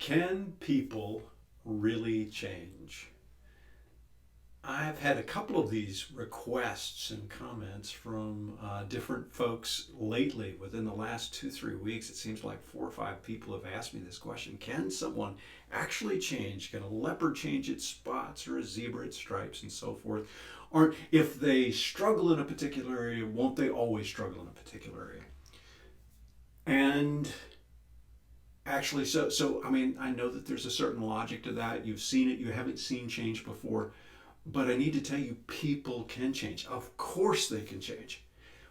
Can people really change? I've had a couple of these requests and comments from different folks lately. Within the last 2, 3 weeks, it seems like 4 or 5 people have asked me this question. Can someone actually change? Can a leopard change its spots, or a zebra its stripes, and so forth? Or if they struggle in a particular area, won't they always struggle in a particular area? And actually, I mean, I know that there's a certain logic to that. You've seen it, you haven't seen change before. But I need to tell you, people can change. Of course they can change,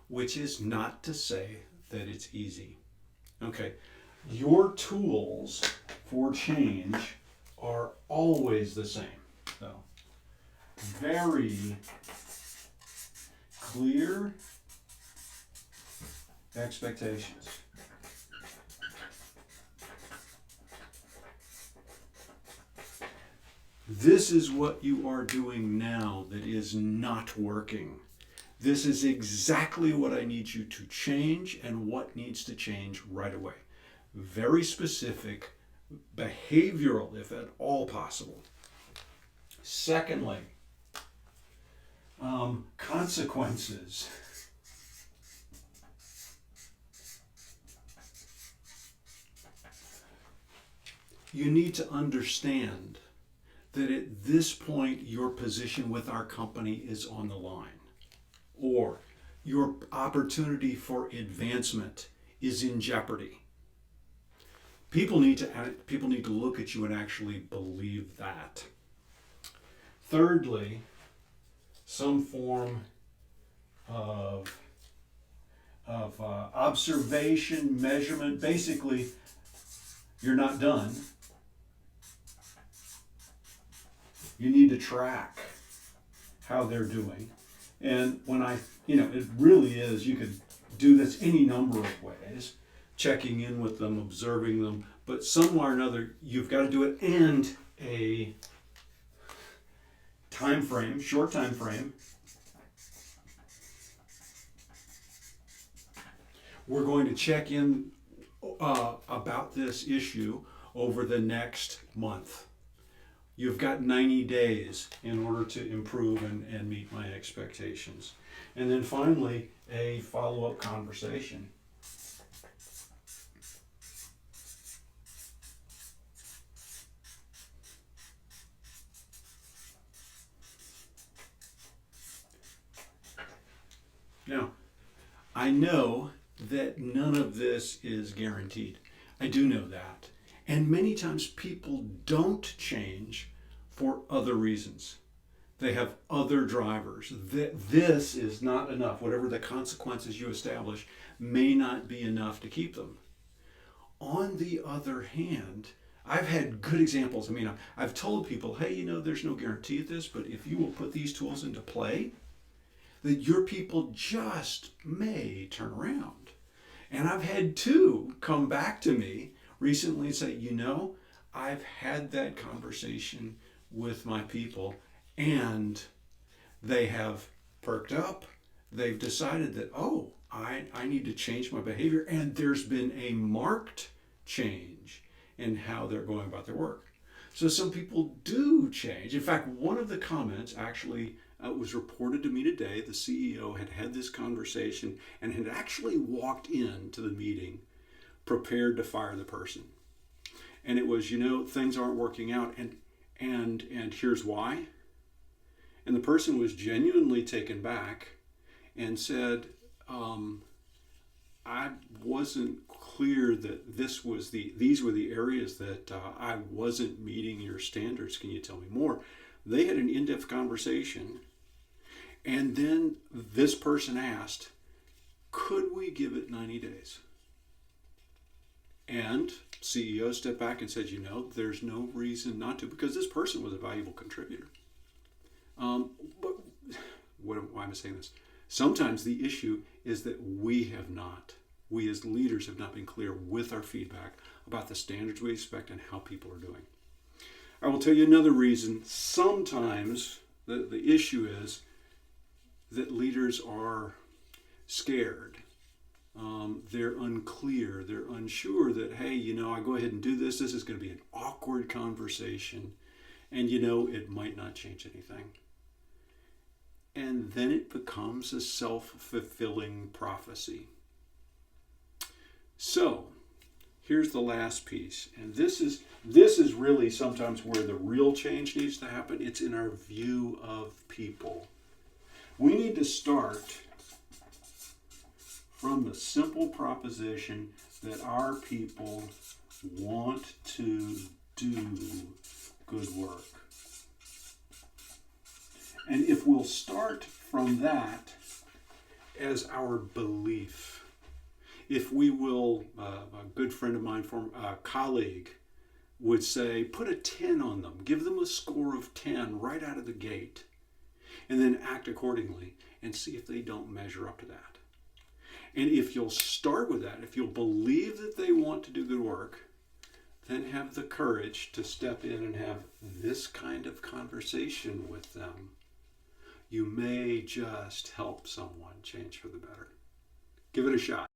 which is not to say that it's easy. Okay, your tools for change are always the same, though. Very clear expectations. This is what you are doing now that is not working. This is exactly what I need you to change and what needs to change right away. Very specific, behavioral, if at all possible. Secondly, consequences. You need to understand that at this point your position with our company is on the line, or your opportunity for advancement is in jeopardy. People need to look at you and actually believe that. Thirdly, some form of observation, measurement. Basically, you're not done. You need to track how they're doing. And when it really is, you could do this any number of ways, checking in with them, observing them, but somewhere or another, you've got to do it, and a time frame, short time frame. We're going to check in about this issue over the next month. You've got 90 days in order to improve and meet my expectations. And then finally, a follow-up conversation. Now, I know that none of this is guaranteed. I do know that. And many times people don't change for other reasons. They have other drivers. This is not enough. Whatever the consequences you establish may not be enough to keep them. On the other hand, I've had good examples. I mean, I've told people, hey, there's no guarantee of this, but if you will put these tools into play, that your people just may turn around. And I've had two come back to me recently and say, I've had that conversation with my people and they have perked up. They've decided that, I need to change my behavior, and there's been a marked change in how they're going about their work. So some people do change. In fact, one of the comments actually was reported to me today. The CEO had this conversation and had actually walked into the meeting prepared to fire the person. And it was, things aren't working out, and here's why. And the person was genuinely taken back and said, I wasn't clear that these were the areas that I wasn't meeting your standards. Can you tell me more? They had an in-depth conversation, and then this person asked, could we give it 90 days? And CEO stepped back and said, there's no reason not to, because this person was a valuable contributor. But why am I saying this? Sometimes the issue is that we as leaders have not been clear with our feedback about the standards we expect and how people are doing. I will tell you another reason. Sometimes the issue is that leaders are scared they're unclear, they're unsure that, hey, I go ahead and do this. This is going to be an awkward conversation. And it might not change anything. And then it becomes a self-fulfilling prophecy. So, here's the last piece. And this is really sometimes where the real change needs to happen. It's in our view of people. We need to start from the simple proposition that our people want to do good work. And if we'll start from that as our belief, if we will, a good friend of mine, a colleague, would say, put a 10 on them, give them a score of 10 right out of the gate, and then act accordingly and see if they don't measure up to that. And if you'll start with that, if you'll believe that they want to do good work, then have the courage to step in and have this kind of conversation with them. You may just help someone change for the better. Give it a shot.